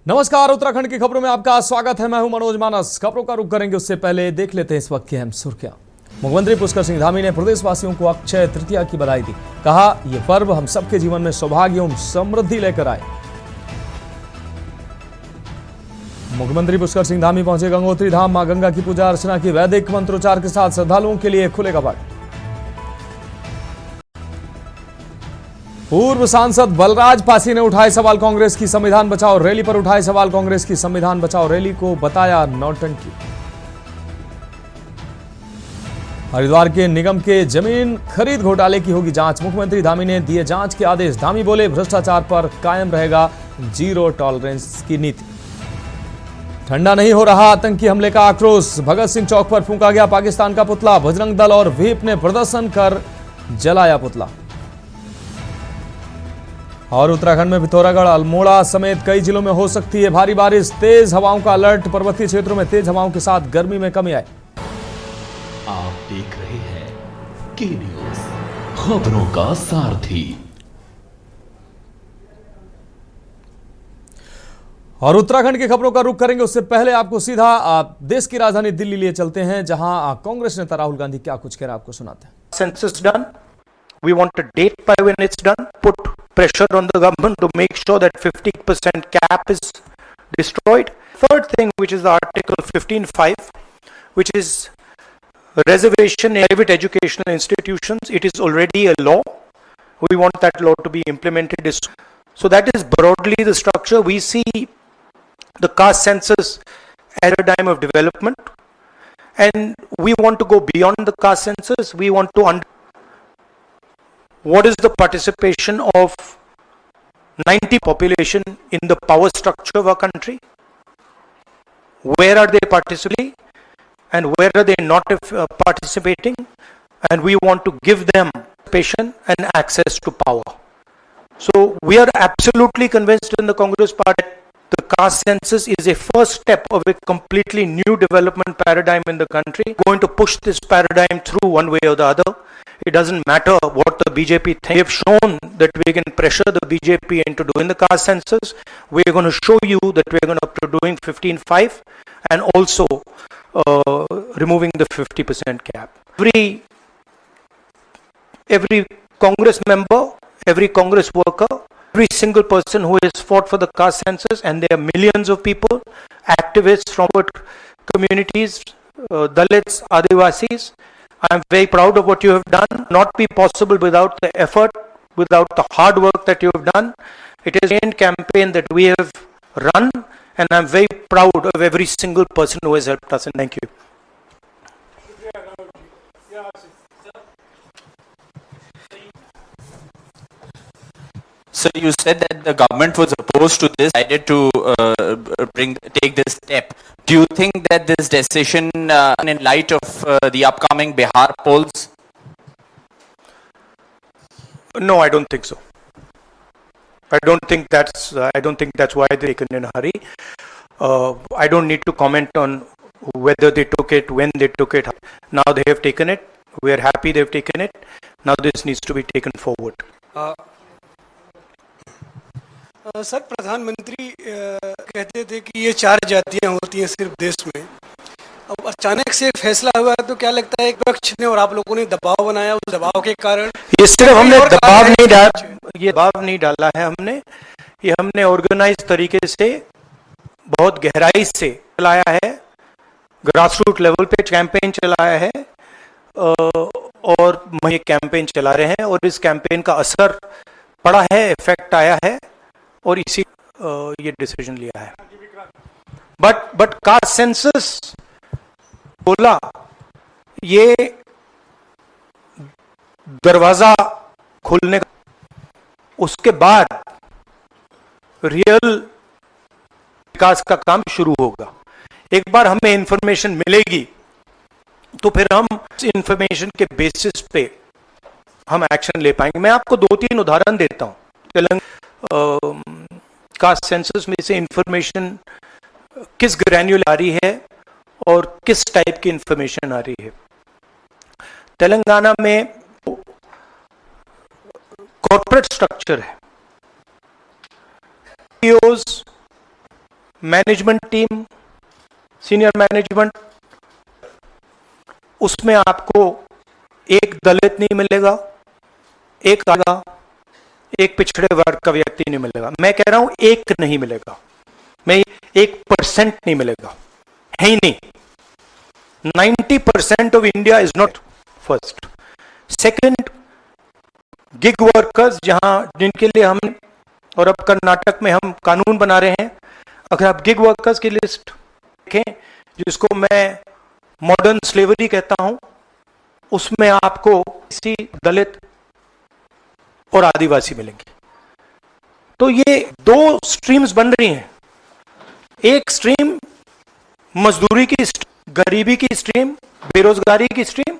नमस्कार, उत्तराखंड की खबरों में आपका स्वागत है। मैं हूं मनोज मानस। खबरों का रुख करेंगे उससे पहले देख लेते हैं इस वक्त की अहम सुर्खियां। मुख्यमंत्री पुष्कर सिंह धामी ने प्रदेशवासियों को अक्षय तृतीया की बधाई दी। कहा, यह पर्व हम सबके जीवन में सौभाग्य एवं समृद्धि लेकर आए। मुख्यमंत्री पुष्कर सिंह धामी पहुंचे गंगोत्री धाम। मां गंगा की पूजा अर्चना की। वैदिक मंत्रोच्चार के साथ श्रद्धालुओं के लिए खुले कपाट। पूर्व सांसद बलराज पासी ने उठाए सवाल। कांग्रेस की संविधान बचाओ रैली पर उठाए सवाल। कांग्रेस की संविधान बचाओ रैली को बताया नौटंकी। हरिद्वार के निगम के जमीन खरीद घोटाले की होगी जांच। मुख्यमंत्री धामी ने दिए जांच के आदेश। धामी बोले, भ्रष्टाचार पर कायम रहेगा जीरो टॉलरेंस की नीति। ठंडा नहीं हो रहा आतंकी हमले का आक्रोश। भगत सिंह चौक पर फूंका गया पाकिस्तान का पुतला। बजरंग दल और व्हीप ने प्रदर्शन कर जलाया पुतला। और उत्तराखंड में पिथौरागढ़, अल्मोड़ा समेत कई जिलों में हो सकती है भारी बारिश। तेज हवाओं का अलर्ट। पर्वतीय क्षेत्रों में तेज हवाओं के साथ गर्मी में कमी आई। आप देख रहे हैं के न्यूज, खबरों का सारथी। और उत्तराखंड की खबरों का रुख करेंगे उससे पहले आपको सीधा देश की राजधानी दिल्ली लिए चलते हैं, जहां कांग्रेस नेता राहुल गांधी क्या कुछ कह रहे हैं आपको सुनाते हैं। Census done. We want a date by when it's done. Put pressure on the government to make sure that 50% cap is destroyed. Third thing, which is Article 15(5), which is reservation in private educational institutions. It is already a law. We want that law to be implemented. So that is broadly the structure. We see the caste census paradigm of development, and we want to go beyond the caste census. We want to what is the participation of 90% population in the power structure of our country? Where are they participating and where are they not participating? And we want to give them participation and access to power. So we are absolutely convinced in the Congress Party that the caste census is a first step of a completely new development paradigm in the country. We're going to push this paradigm through one way or the other. It doesn't matter what the BJP thinks. We have shown that we can pressure the BJP into doing the caste census. We're going to show you that we're going to doing 15(5) and also removing the 50% cap. Every Congress member, every Congress worker, every single person who has fought for the caste census, and there are millions of people, activists from communities, Dalits, Adivasis. I am very proud of what you have done. Not be possible without the effort, without the hard work that you have done. It is a campaign that we have run, and I am very proud of every single person who has helped us. And thank you. So you said that the government was opposed to this, decided to take this step. Do you think that this decision, in light of the upcoming Bihar polls? No, I don't think so. I don't think that's why they're taken in a hurry. I don't need to comment on whether they took it, when they took it. Now they have taken it. We are happy they've taken it. Now this needs to be taken forward. Sir, प्रधानमंत्री कहते थे कि ये 4 जातियां होती हैं सिर्फ देश में। अब अचानक से फैसला हुआ तो क्या लगता है विपक्ष ने और आप लोगों ने दबाव बनाया, उस दबाव के कारण? ये सिर्फ हमने दबाव नहीं डाला है। हमने ऑर्गेनाइज तरीके से बहुत गहराई से चलाया है, ग्रासरूट लेवल पे कैंपेन चलाया है, और ये कैंपेन चला रहे हैं और इस कैंपेन का असर पड़ा है, इफेक्ट आया है और इसी ये डिसीजन लिया है। बट कास्ट सेंसस बोला, ये दरवाजा खोलने का, उसके बाद रियल विकास का काम शुरू होगा। एक बार हमें इंफॉर्मेशन मिलेगी तो फिर हम इस इंफॉर्मेशन के बेसिस पे हम एक्शन ले पाएंगे। मैं आपको 2-3 उदाहरण देता हूं। कास्ट सेंसस में से इंफॉर्मेशन किस ग्रैन्युलर आ रही है और किस टाइप की इंफॉर्मेशन आ रही है। तेलंगाना में कॉर्पोरेट स्ट्रक्चर है, मैनेजमेंट टीम, सीनियर मैनेजमेंट, उसमें आपको एक दलित नहीं मिलेगा, एक आएगा, एक पिछड़े वर्ग का व्यक्ति नहीं मिलेगा। मैं कह रहा हूं एक नहीं मिलेगा, मैं 1% नहीं मिलेगा, है ही नहीं। 90% of India is not first. Second, gig workers, जहां जिनके लिए हम, और अब कर्नाटक में हम कानून बना रहे हैं, अगर आप गिग वर्कर्स की लिस्ट देखें, जिसको मैं मॉडर्न स्लेवरी कहता हूं, उसमें आपको किसी दलित और आदिवासी मिलेंगे। तो ये दो स्ट्रीम्स बन रही हैं। एक स्ट्रीम मजदूरी की, गरीबी की स्ट्रीम, बेरोजगारी की स्ट्रीम,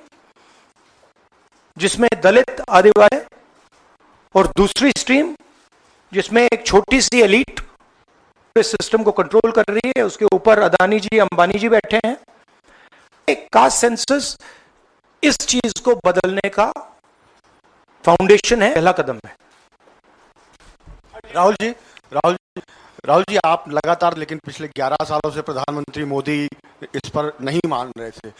जिसमें दलित, आदिवासी, और दूसरी स्ट्रीम जिसमें एक छोटी सी एलीट इस सिस्टम को कंट्रोल कर रही है, उसके ऊपर अदानी जी, अंबानी जी बैठे हैं। एक कास्ट सेंसस इस चीज को बदलने का फाउंडेशन है, पहला कदम है। राहुल जी, आप लगातार, लेकिन पिछले 11 सालों से प्रधानमंत्री मोदी इस पर नहीं मान रहे थे।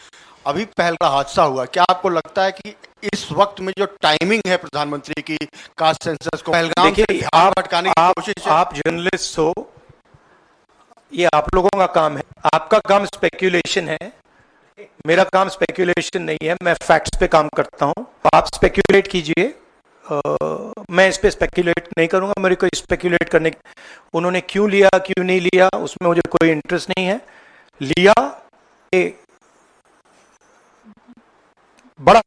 अभी पहला हादसा हुआ, क्या आपको लगता है कि इस वक्त में जो टाइमिंग है प्रधानमंत्री की कास्ट सेंसस को पहलगाम से ध्यान भटकाने की कोशिश है? आप जर्नलिस्ट हो, ये आप लोगों का काम है। आपका काम स्पेक्यूलेशन है, मेरा काम स्पेक्यूलेशन नहीं है। मैं फैक्ट्स पे काम करता हूं। आप स्पेक्यूलेट कीजिए, मैं इस पे स्पेक्यूलेट नहीं करूंगा। मेरे को स्पेक्यूलेट करने, उन्होंने क्यों लिया, क्यों नहीं लिया, उसमें मुझे कोई इंटरेस्ट नहीं है। लिया, ये बड़ा,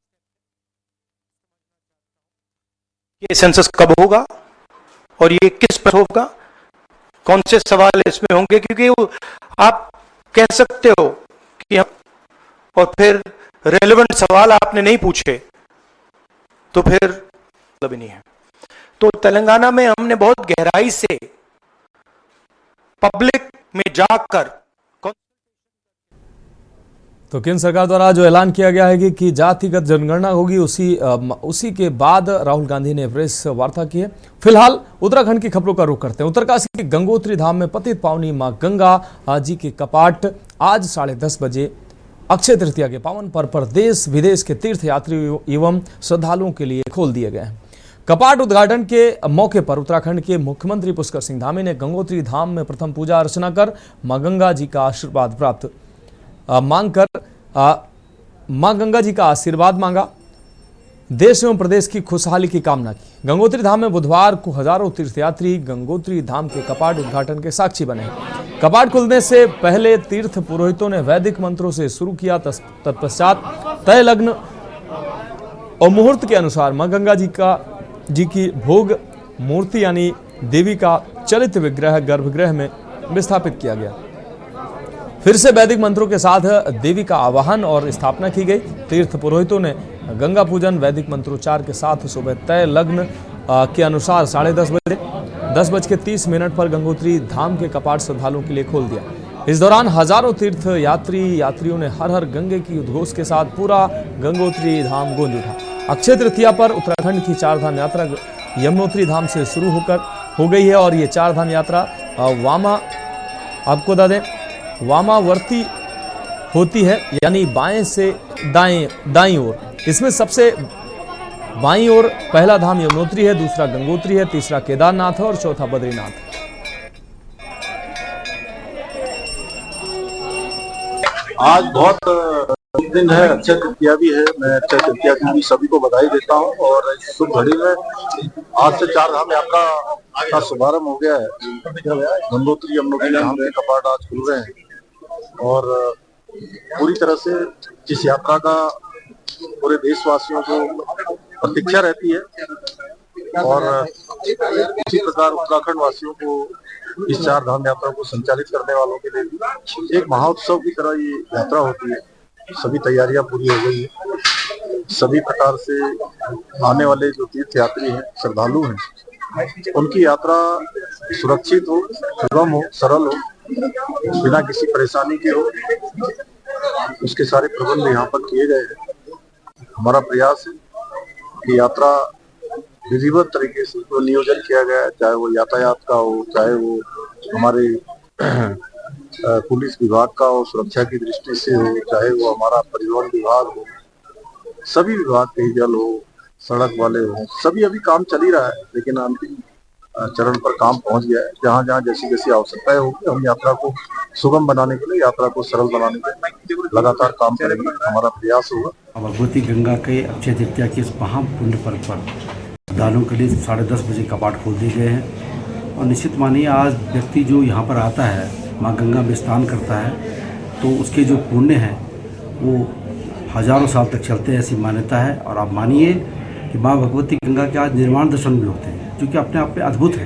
ये सेंसस कब होगा और ये किस पर होगा, कौन से सवाल इसमें होंगे, क्योंकि आप कह सकते हो कि हम, और फिर रेलेवेंट सवाल आपने नहीं पूछे तो फिर मतलब नहीं है। तो तेलंगाना में हमने बहुत गहराई से पब्लिक में जाकर, तो केंद्र सरकार द्वारा जो ऐलान किया गया है कि जातिगत जनगणना होगी, उसी के बाद राहुल गांधी ने प्रेस वार्ता की है। फिलहाल उत्तराखंड की खबरों का रुख करते हैं। उत्तरकाशी के गंगोत्री धाम में पतित पावनी मां गंगा जी के कपाट आज 10:30 बजे अक्षय तृतीया के पावन पर्व पर देश विदेश के तीर्थ यात्रियों एवं श्रद्धालुओं के लिए खोल दिए गए हैं। कपाट उद्घाटन के मौके पर उत्तराखंड के मुख्यमंत्री पुष्कर सिंह धामी ने गंगोत्री धाम में प्रथम पूजा अर्चना कर मां गंगा जी का आशीर्वाद प्राप्त मांगकर मां गंगा जी का आशीर्वाद मांगा, देश एवं प्रदेश की खुशहाली की कामना की। गंगोत्री धाम में बुधवार को हजारों तीर्थयात्री गंगोत्री धाम के कपाट उद्घाटन के साक्षी बने। कपाट खुलने से पहले तीर्थ पुरोहितों ने वैदिक मंत्रों से शुरू किया। तत्पश्चात तय लग्न और मुहूर्त के अनुसार मां गंगा जी की भोग मूर्ति यानी देवी का चलित विग्रह गर्भगृह में विस्थापित किया गया। फिर से वैदिक मंत्रों के साथ देवी का आवाहन और स्थापना की गई। तीर्थ पुरोहितों ने गंगा पूजन वैदिक मंत्रोच्चार के साथ सुबह तय लग्न के अनुसार 10:30 पर गंगोत्री धाम के कपाट श्रद्धालुओं के लिए खोल दिया। इस दौरान हजारों तीर्थ यात्रियों ने हर हर गंगे की उद्घोष के साथ पूरा गंगोत्री धाम गूंज उठा। अक्षय तृतीया पर उत्तराखंड की चारधाम यात्रा यमुनोत्री धाम से शुरू हो गई है और ये चारधाम यात्रा आपको बता दें वामावर्ती होती है, यानी बाएं से दाईं ओर। इसमें सबसे बाईं ओर पहला धाम यमुनोत्री है, दूसरा गंगोत्री है, तीसरा केदारनाथ है और चौथा बद्रीनाथ। आज बहुत दिन है, अक्षय तृतीया भी है। मैं अक्षय तृतीया की भी सभी को बधाई देता हूँ। और इस शुभ घड़ी में आज से चारधाम यात्रा का शुभारंभ हो गया है। गंगोत्री यमुनोत्री धाम के कपाट आज खुल रहे हैं और पूरी तरह से जिस यात्रा का पूरे देशवासियों को प्रतीक्षा रहती है और इसी प्रकार उत्तराखंड वासियों को इस चारधाम यात्रा को संचालित करने वालों के लिए भी एक महाउत्सव की तरह ये यात्रा होती है। सभी तैयारियां पूरी हो गई है। सभी प्रकार से आने वाले जो तीर्थ यात्री हैं, श्रद्धालु हैं, उनकी यात्रा सुरक्षित हो, सुगम हो, सरल हो, बिना किसी परेशानी के हो, उसके सारे प्रबंध यहाँ पर किए गए हैं। हमारा प्रयास है कि यात्रा विधिवत तरीके से तो नियोजन किया गया है, चाहे वो यातायात का हो, चाहे वो हमारे पुलिस विभाग का और सुरक्षा की दृष्टि से हो, चाहे वो हमारा परिवहन विभाग हो, सभी विभाग, पेयजल हो, सड़क वाले हो, सभी अभी काम चल ही रहा है, लेकिन अंतिम चरण पर काम पहुंच गया है। जहां जहां जैसी जैसी आवश्यकताएं होगी, हम यात्रा को सुगम बनाने के लिए, यात्रा को सरल बनाने के लिए लगातार काम करेंगे, हमारा प्रयास होगा। भगवती गंगा के अक्षय तृतीया के इस महापुण्य पर्व पर श्रद्धालुओं के लिए 10:30 बजे कपाट खोल दिए गए हैं। और निश्चित मानिए, आज व्यक्ति जो यहाँ पर आता है, माँ गंगा में स्नान करता है, तो उसके जो पुण्य हैं वो हजारों साल तक चलते हैं, ऐसी मान्यता है। और आप मानिए कि माँ भगवती गंगा के आज निर्माण दर्शन भी होते हैं, जो कि अपने आप में अद्भुत है।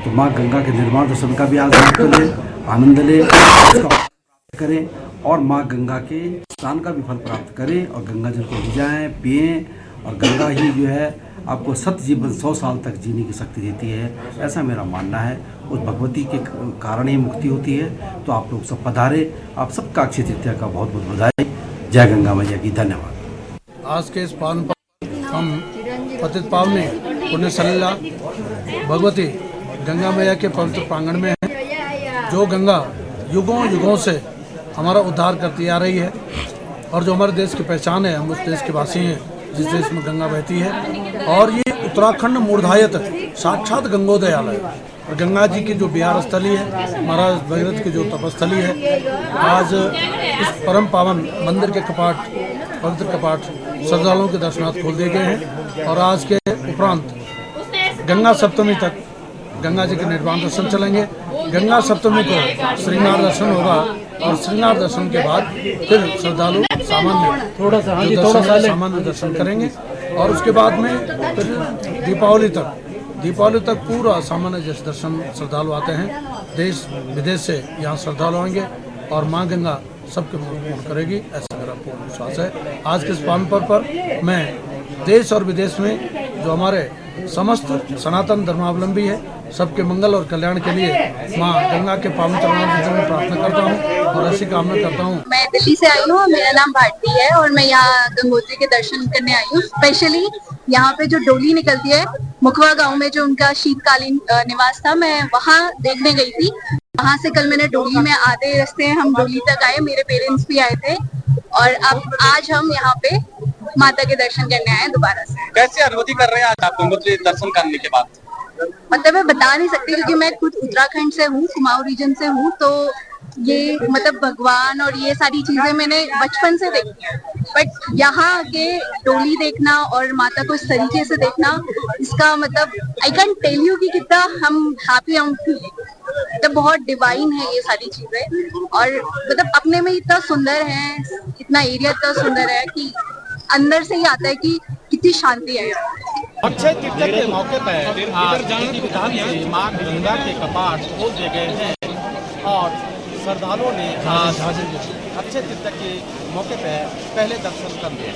तो माँ गंगा के निर्माण दर्शन का भी आज आनंद लें, उसका प्राप्त करें, और माँ गंगा के स्नान का भी फल प्राप्त करें, और गंगा जल को भिजाएं, पिएं, और गंगा ही जो है आपको सत्य जीवन 100 साल तक जीने की शक्ति देती है, ऐसा मेरा मानना है। उस भगवती के कारण ही मुक्ति होती है। तो आप लोग सब पधारे, आप सबका अक्षय तृतीया का बहुत बहुत बधाई। जय गंगा मैया की, धन्यवाद। आज के इस पावन पर हम पतित पावनी पुण्य सलिला भगवती गंगा मैया के पवित्र प्रांगण में हैं, जो गंगा युगों युगों से हमारा उद्धार करती आ रही है, और जो हमारे देश की पहचान है। हम उस देश के वासी हैं जिस देश में गंगा बहती है, और ये उत्तराखंड मूर्धायत साक्षात गंगोदयालय और गंगा जी की जो विहार स्थली है, महाराज भगीरथ की जो तपस्थली है। आज इस परम पावन मंदिर के कपाट, पवित्र कपाट श्रद्धालुओं के दर्शनार्थ खोल दिए गए हैं, और आज के उपरांत गंगा सप्तमी तक गंगा जी के निर्वाण दर्शन चलेंगे। गंगा सप्तमी को श्रृंगार दर्शन होगा, और श्रृंगार दर्शन के बाद फिर श्रद्धालु सामान्य दर्शन करेंगे, और उसके बाद में फिर दीपावली तक पूरा सामान्य जैसे दर्शन श्रद्धालु आते हैं। देश विदेश से यहाँ श्रद्धालु आएंगे, और माँ गंगा सबके पूर्ण करेगी, ऐसा मेरा पूर्ण विश्वास है। आज के इस पावन पर्व पर मैं देश और विदेश में जो हमारे समस्त सनातन धर्मावलंबी है, सबके मंगल और कल्याण के लिए माँ गंगा के पावन चरणों में प्रार्थना करता हूँ, और ऐसी कामना करता हूँ। मैं दिल्ली से आई हूँ, मेरा नाम भारती है, और मैं यहाँ गंगोत्री के दर्शन करने आई हूँ। स्पेशली यहाँ पे जो डोली निकलती है मुखवा गांव में, जो उनका शीतकालीन निवास था, मैं वहाँ देखने गई थी। वहाँ से कल मैंने डोली में आधे रास्ते हम डोली तक आए, मेरे पेरेंट्स भी आए थे, और अब आज हम यहाँ पे माता के दर्शन करने आए दोबारा से। कैसे अनुभूति कर रहे हैं आज आप गंगोत्री दर्शन करने के बाद? मतलब मैं बता नहीं सकती, क्योंकि मैं खुद उत्तराखंड से हूँ, कुमाऊं रीजन से हूँ, तो ये मतलब भगवान और ये सारी चीजें मैंने बचपन से देखी है, बट यहाँ के डोली देखना और माता को इस तरीके से देखना, इसका मतलब आई कैन टेल यू कि कितना हम हैप्पी हम मतलब बहुत डिवाइन है ये सारी चीजें, और मतलब अपने में इतना सुंदर है, इतना एरिया इतना सुंदर है कि अंदर से ही आता है कि कितनी शांति है। अक्षय तृतीया के मौके पर आज विधान से मां गंगा के कपाट खोल दिए गए हैं, और श्रद्धालुओं ने आज अक्षय तृतीया के मौके पर पहले दर्शन कर लिए।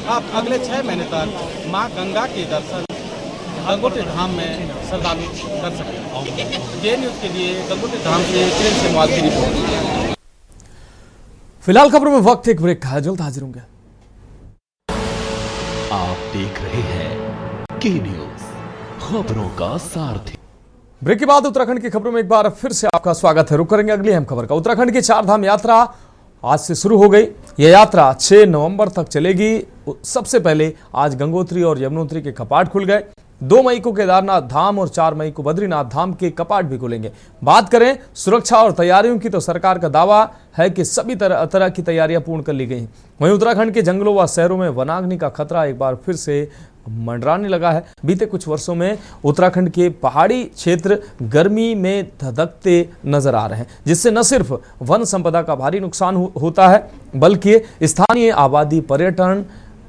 अब अगले 6 महीने तक मां गंगा के दर्शन गंगोत्री धाम में श्रद्धालु कर सकते। जे न्यूज के लिए गंगोत्री धाम से किरण सेमवाल की रिपोर्ट। फिलहाल खबरों में वक्त एक ब्रेक का है, जल्द हाजिर होंगे। आप देख रहे हैं के न्यूज, खबरों का सारथी। ब्रेक के बाद उत्तराखंड की खबरों में एक बार फिर से आपका स्वागत है। रुक करेंगे अगली अहम खबर का। उत्तराखंड की 4 धाम यात्रा आज से शुरू हो गई। यह यात्रा 6 नवंबर तक चलेगी। सबसे पहले आज गंगोत्री और यमुनोत्री के कपाट खुल गए। 2 मई को केदारनाथ धाम और 4 मई को बद्रीनाथ धाम के कपाट भी खुलेंगे। बात करें सुरक्षा और तैयारियों की, तो सरकार का दावा है कि सभी तरह की तैयारियां पूर्ण कर ली गई हैं। वहीं उत्तराखंड के जंगलों व शहरों में वनाग्नि का खतरा एक बार फिर से मंडराने लगा है। बीते कुछ वर्षों में उत्तराखंड के पहाड़ी क्षेत्र गर्मी में धधकते नजर आ रहे हैं, जिससे न सिर्फ वन संपदा का भारी नुकसान होता है, बल्कि स्थानीय आबादी, पर्यटन,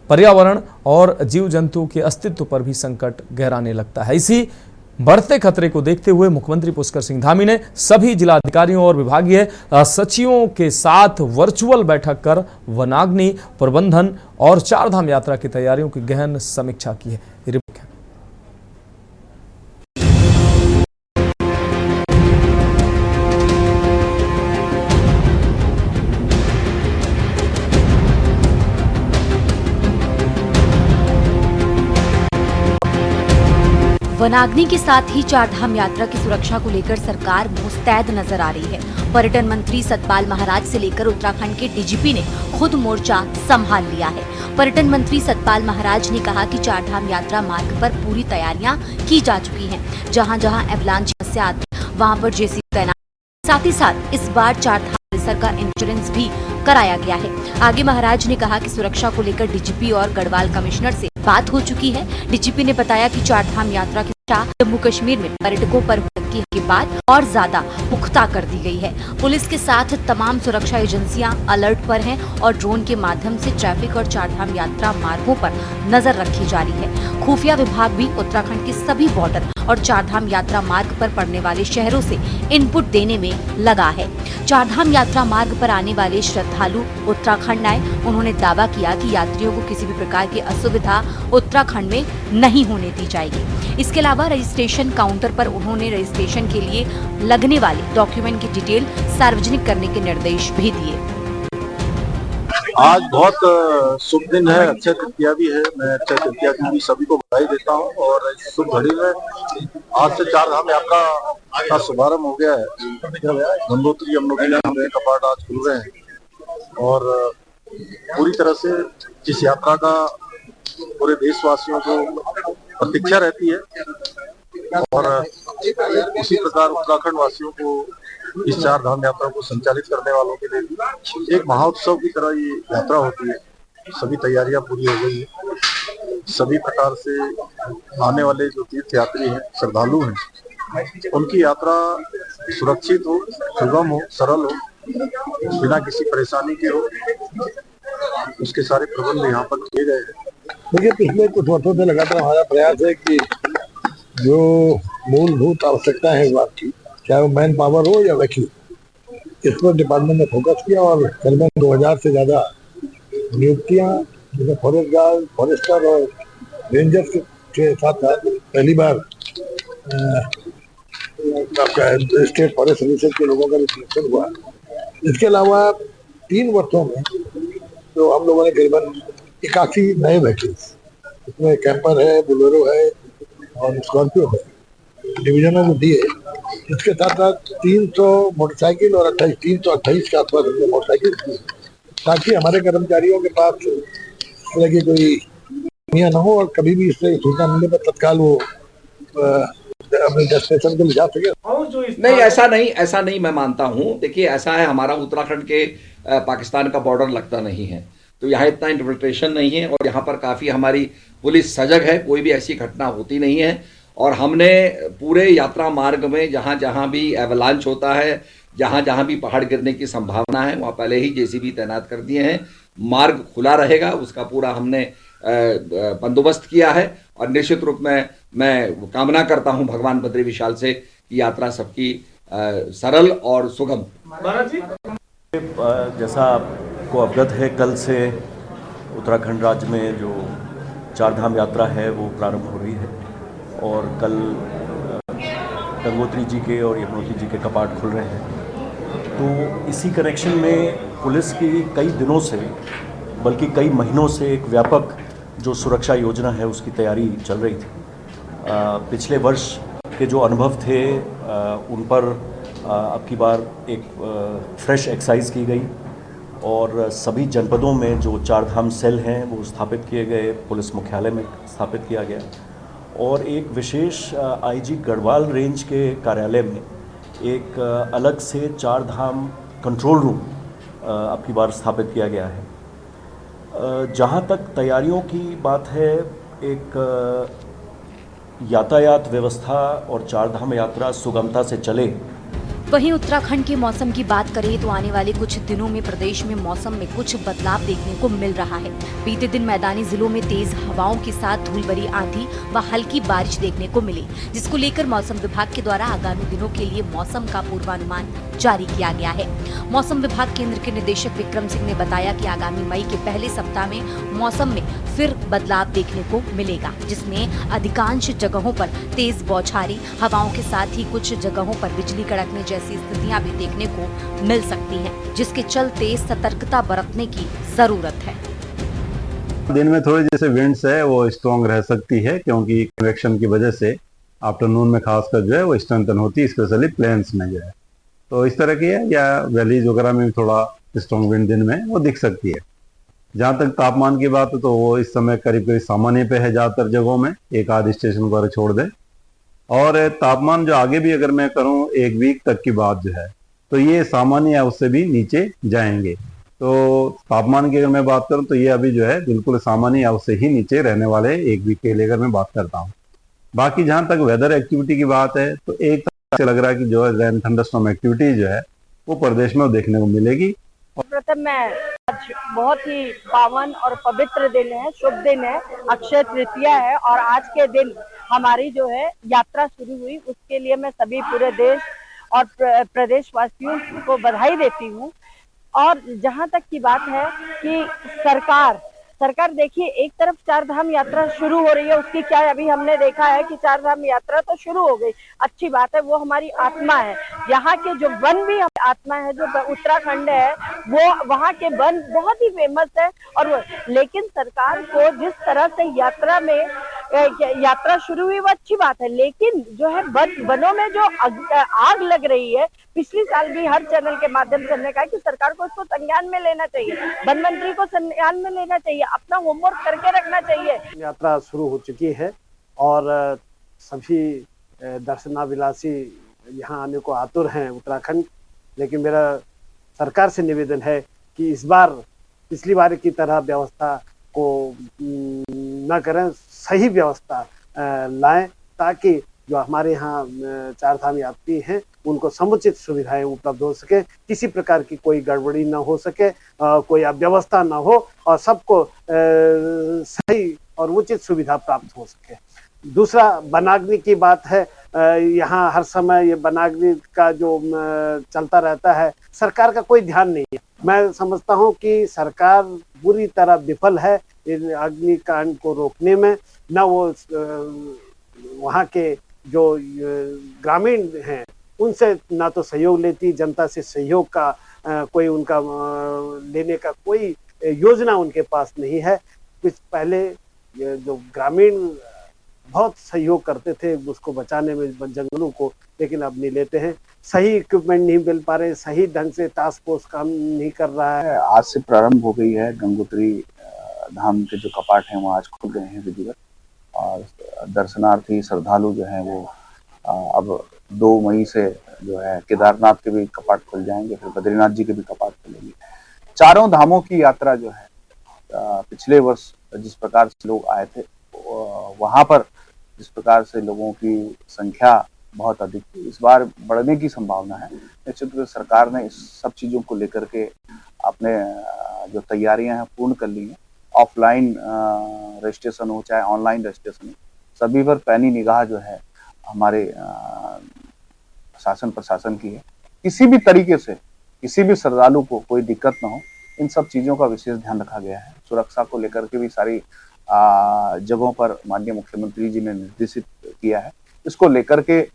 पर्यावरण और जीव जंतुओं के अस्तित्व पर भी संकट गहराने लगता है। इसी बढ़ते खतरे को देखते हुए मुख्यमंत्री पुष्कर सिंह धामी ने सभी जिलाधिकारियों और विभागीय सचिवों के साथ वर्चुअल बैठक कर वनाग्नि प्रबंधन और 4 धाम यात्रा की तैयारियों की गहन समीक्षा की है। रिपोर्ट है। वनाग्नि के साथ ही चारधाम यात्रा की सुरक्षा को लेकर सरकार मुस्तैद नजर आ रही है। पर्यटन मंत्री सतपाल महाराज से लेकर उत्तराखंड के डीजीपी ने खुद मोर्चा संभाल लिया है। पर्यटन मंत्री सतपाल महाराज ने कहा कि चारधाम यात्रा मार्ग पर पूरी तैयारियां की जा चुकी हैं। जहां-जहां एवलांच समस्या आती है वहां पर जेसीबी तैनात, साथ ही साथ इस बार चारधाम परिसर का इंश्योरेंस भी कराया गया है। आगे महाराज ने कहा कि सुरक्षा को लेकर डीजीपी और गढ़वाल कमिश्नर से बात हो चुकी है। डीजीपी ने बताया कि चारधाम यात्रा की जम्मू कश्मीर में पर्यटकों पर हो सकती है के बाद और ज्यादा पुख्ता कर दी गई है। पुलिस के साथ तमाम सुरक्षा एजेंसियां अलर्ट पर हैं और ड्रोन के माध्यम से ट्रैफिक और चारधाम यात्रा मार्गों पर नजर रखी जा रही है। खुफिया विभाग भी उत्तराखंड के सभी बॉर्डर और चारधाम यात्रा मार्ग पर पड़ने वाले शहरों से इनपुट देने में लगा है। चारधाम यात्रा मार्ग पर आने वाले श्रद्धालु उत्तराखंड आए। उन्होंने दावा किया कि यात्रियों को किसी भी प्रकार की असुविधा उत्तराखंड में नहीं होने दी जाएगी। इसके अलावा रजिस्ट्रेशन काउंटर पर उन्होंने रजिस्ट्रेशन के लिए लगने वाले डॉक्यूमेंट की डिटेल सार्वजनिक करने के निर्देश भी दिए। आज बहुत शुभ दिन है, अक्षय तृतीया भी है। मैं अक्षय तृतीया की भी सभी को बधाई देता हूँ। और इस शुभ घड़ी में आज से चारधाम यात्रा का शुभारंभ हो गया है। गंगोत्री यमुनोत्री कपाट आज खुल रहे हैं और पूरी तरह से इस यात्रा का पूरे देशवासियों को प्रतीक्षा रहती है और उसी प्रकार उत्तराखंड वासियों को इस चारधाम यात्रा को संचालित करने वालों के लिए भी एक महाउत्सव की तरह ये यात्रा होती है। सभी तैयारियां पूरी हो गई है। सभी प्रकार से आने वाले जो तीर्थ यात्री हैं, श्रद्धालु हैं, उनकी यात्रा सुरक्षित हो, सुगम हो, सरल हो, बिना किसी परेशानी के हो, उसके सारे प्रबंध यहाँ पर किए गए हैं। देखिए, पिछले कुछ वर्षों से लगातार हमारा प्रयास है कि जो मूलभूत आवश्यकता है इस बात की, चाहे वो मैन पावर हो या वकील, इस पर डिपार्टमेंट ने फोकस किया और करीबन 2000 से ज्यादा नियुक्तियां, जैसे फॉरेस्ट गार्ड, फॉरेस्टर और रेंजर्स के साथ साथ पहली बार आपका स्टेट फॉरेस्ट सर्विसेज के लोगों का भी सिलेक्शन हुआ। इसके अलावा 3 वर्षों में तो हम लोगों ने करीबन 81 नए व्हीकल्स, इसमें कैंपर है, बोलेरो है और स्कॉर्पियो है, डिवीजनों को दिए। इसके साथ साथ 300 मोटरसाइकिल और 328 के आसपास हमने मोटरसाइकिल दिए, ताकि हमारे कर्मचारियों के पास इस तरह की कोई कमियां न हो और कभी भी इस तरह की सूचना मिलने पर तत्काल वो अपने डेस्टिनेशन को ले जा सके। नहीं, ऐसा नहीं मैं मानता हूँ। देखिए, ऐसा है, हमारा उत्तराखंड के पाकिस्तान का बॉर्डर लगता नहीं है, तो यहाँ इतना इंटरप्रिटेशन नहीं है और यहाँ पर काफ़ी हमारी पुलिस सजग है, कोई भी ऐसी घटना होती नहीं है। और हमने पूरे यात्रा मार्ग में जहाँ भी एवलांच होता है, जहाँ भी पहाड़ गिरने की संभावना है, वहाँ पहले ही जेसीबी तैनात कर दिए हैं। मार्ग खुला रहेगा, उसका पूरा हमने बंदोबस्त किया है और निश्चित रूप में मैं कामना करता हूँ भगवान बद्री विशाल से कि यात्रा सबकी सरल और सुगम। जैसा आपको अवगत है, कल से उत्तराखंड राज्य में जो चारधाम यात्रा है वो प्रारंभ हो रही है और कल गंगोत्री जी के और यमुनोत्री जी के कपाट खुल रहे हैं। तो इसी कनेक्शन में पुलिस की कई दिनों से, बल्कि कई महीनों से एक व्यापक जो सुरक्षा योजना है उसकी तैयारी चल रही थी। पिछले वर्ष के जो अनुभव थे उन पर अब की बार एक फ्रेश एक्सरसाइज की गई और सभी जनपदों में जो चारधाम सेल हैं वो स्थापित किए गए, पुलिस मुख्यालय में स्थापित किया गया और एक विशेष आईजी गढ़वाल रेंज के कार्यालय में एक अलग से चारधाम कंट्रोल रूम अब की बार स्थापित किया गया है। जहाँ तक तैयारियों की बात है, एक यातायात व्यवस्था और चारधाम यात्रा सुगमता से चले। वहीं उत्तराखंड के मौसम की बात करें तो आने वाले कुछ दिनों में प्रदेश में मौसम में कुछ बदलाव देखने को मिल रहा है। बीते दिन मैदानी जिलों में तेज हवाओं के साथ धूल भरी आंधी व हल्की बारिश देखने को मिली, जिसको लेकर मौसम विभाग के द्वारा आगामी दिनों के लिए मौसम का पूर्वानुमान जारी किया गया है। मौसम विभाग केंद्र के निदेशक विक्रम सिंह ने बताया कि आगामी मई के पहले सप्ताह में मौसम में फिर बदलाव देखने को मिलेगा, जिसमें अधिकांश जगहों पर तेज बौछारी हवाओं के साथ ही कुछ जगहों पर बिजली कड़कने जैसी स्थितियां भी देखने को मिल सकती हैं, जिसके चलते सतर्कता बरतने की जरूरत है। दिन में थोड़ी जैसे विंड्स है वो स्ट्रॉन्ग रह सकती है, क्योंकि कन्वेक्शन की वजह से आफ्टरनून में खासकर जो है वो स्ट्रेंथन होती है, स्पेशली प्लेन्स में जो है। तो इस तरह की है, या वैलीज वगैरह में भी थोड़ा स्ट्रॉन्ग विंड दिन में वो दिख सकती है। जहाँ तक तापमान की बात है तो वो इस समय करीब करीब सामान्य पे है ज़्यादातर जगहों में, एक आध स्टेशन वगैरह छोड़ दें। और तापमान जो आगे भी अगर मैं करूँ एक वीक तक की बात जो है, तो ये सामान्य या उससे भी नीचे जाएंगे। तो तापमान की अगर मैं बात करूं तो ये अभी जो है बिल्कुल सामान्य या उससे ही नीचे रहने वाले एक वीक के लिए अगर मैं बात करता हूं। बाकी जहां तक वेदर एक्टिविटी की बात है तो एक तरह से लग रहा है कि जो है रेन थंडरस्टॉर्म एक्टिविटी जो है वो प्रदेश में देखने को मिलेगी। प्रथम मैं आज बहुत ही पावन और पवित्र दिन है, शुभ दिन है, अक्षय तृतीया है और आज के दिन हमारी जो है यात्रा शुरू हुई, उसके लिए मैं सभी पूरे देश और प्रदेशवासियों को बधाई देती हूँ। और जहां तक की बात है कि सरकार देखिए, एक तरफ चार धाम यात्रा शुरू हो रही है, उसकी क्या है, अभी हमने देखा है कि चार धाम यात्रा तो शुरू हो गई, अच्छी बात है, वो हमारी आत्मा है। यहाँ के जो वन भी आत्मा है, जो उत्तराखंड है वो वहाँ के वन बहुत ही फेमस है। और लेकिन सरकार को जिस तरह से यात्रा शुरू हुई वो अच्छी बात है, लेकिन जो है वनों में जो आग लग रही है, पिछले साल भी हर चैनल के माध्यम से हमने कहा कि सरकार को इसको संज्ञान में लेना चाहिए, वन मंत्री को संज्ञान में लेना चाहिए, अपना होमवर्क करके रखना चाहिए। यात्रा शुरू हो चुकी है और सभी दर्शनाभिलाषी यहाँ आने को आतुर हैं उत्तराखंड। लेकिन मेरा सरकार से निवेदन है कि इस बार पिछली बार की तरह व्यवस्था को न करें, सही व्यवस्था लाएं ताकि जो हमारे यहाँ चार धाम यात्री हैं उनको समुचित सुविधाएं उपलब्ध हो सके, किसी प्रकार की कोई गड़बड़ी ना हो सके, कोई अव्यवस्था ना हो और सबको सही और उचित सुविधा प्राप्त हो सके। दूसरा, वनाग्नि की बात है। यहाँ हर समय ये वनाग्नि का जो चलता रहता है, सरकार का कोई ध्यान नहीं है। मैं समझता हूँ कि सरकार पूरी तरह विफल है इन अग्निकांड को रोकने में। न वो वहाँ के जो ग्रामीण हैं उनसे ना तो सहयोग लेती, जनता से सहयोग का कोई उनका लेने का कोई योजना उनके पास नहीं है। कुछ पहले जो ग्रामीण बहुत सहयोग करते थे उसको बचाने में, जंगलों को, लेकिन अब नहीं लेते हैं। सही इक्विपमेंट नहीं मिल पा रहे, सही ढंग से टास्क फोर्स काम नहीं कर रहा है। आज से प्रारंभ हो गई है गंगोत्री धाम के जो कपाट हैं वो आज खुल गए हैं विधिवत, और दर्शनार्थी श्रद्धालु जो हैं वो अब 2 मई से जो है केदारनाथ के भी कपाट खुल जाएंगे, फिर बद्रीनाथ जी के भी कपाट खुलेंगे। चारों धामों की यात्रा जो है पिछले वर्ष जिस प्रकार से लोग आए थे वहां पर जिस प्रकार से लोगों की संख्या बहुत अधिक थी, इस बार बढ़ने की संभावना है। निश्चित रूप से सरकार ने इस सब चीजों को लेकर के अपने जो तैयारियां हैं पूर्ण कर ली हैं। ऑफलाइन रजिस्ट्रेशन हो चाहे ऑनलाइन रजिस्ट्रेशन हो, सभी पर पैनी निगाह जो है हमारे शासन प्रशासन की है। किसी भी तरीके से किसी भी श्रद्धालु को कोई दिक्कत ना हो, इन सब चीजों का विशेष ध्यान रखा गया है। सुरक्षा को लेकर के भी सारी जगहों पर माननीय मुख्यमंत्री जी ने निर्देशित किया है। इसको लेकर के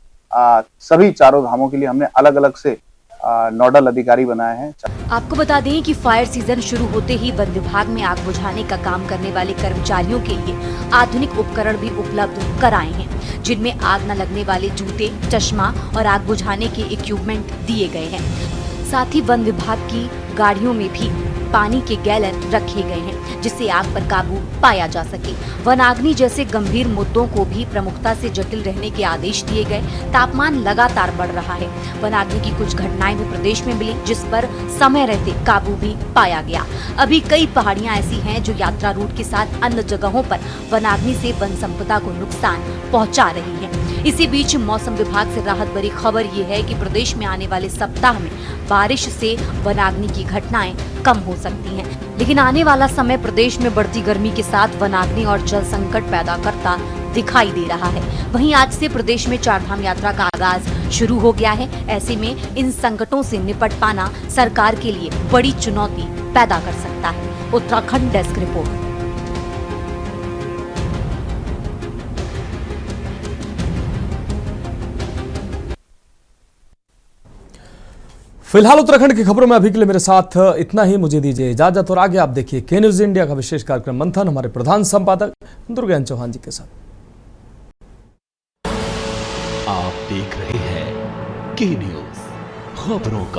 सभी चारों धामों के लिए हमने अलग अलग से नोडल अधिकारी बनाए हैं। आपको बता दें कि फायर सीजन शुरू होते ही वन विभाग में आग बुझाने का काम करने वाले कर्मचारियों के लिए आधुनिक उपकरण भी उपलब्ध कराए हैं, जिनमें आग न लगने वाले जूते, चश्मा और आग बुझाने के इक्विपमेंट दिए गए हैं। साथ ही वन विभाग की गाड़ियों में भी पानी के गैलन रखे गए हैं, जिससे आग पर काबू पाया जा सके। वनाग्नि जैसे गंभीर मुद्दों को भी प्रमुखता से जटिल रहने के आदेश दिए गए। तापमान लगातार बढ़ रहा है। वनाग्नि की कुछ घटनाएं भी प्रदेश में मिली, जिस पर समय रहते काबू भी पाया गया। अभी कई पहाड़ियां ऐसी हैं जो यात्रा रूट के साथ अन्य जगहों पर वनाग्नि से वन संपदा को नुकसान पहुंचा रही है। इसी बीच मौसम विभाग से राहत भरी खबर ये है कि प्रदेश में आने वाले सप्ताह में बारिश से वनाग्नि की घटनाएं कम हो सकती हैं। लेकिन आने वाला समय प्रदेश में बढ़ती गर्मी के साथ वनाग्नि और जल संकट पैदा करता दिखाई दे रहा है। वहीं आज से प्रदेश में चारधाम यात्रा का आगाज शुरू हो गया है। ऐसे में इन संकटों से निपट पाना सरकार के लिए बड़ी चुनौती पैदा कर सकता है। Uttarakhand desk report. फिलहाल उत्तराखंड की खबरों में अभी के लिए मेरे साथ इतना ही। मुझे दीजिए इजाजत और आगे आप देखिए के न्यूज इंडिया का विशेष कार्यक्रम मंथन हमारे प्रधान संपादक दुर्गेन चौहान जी के साथ। देख रहे हैं के न्यूज खबरों का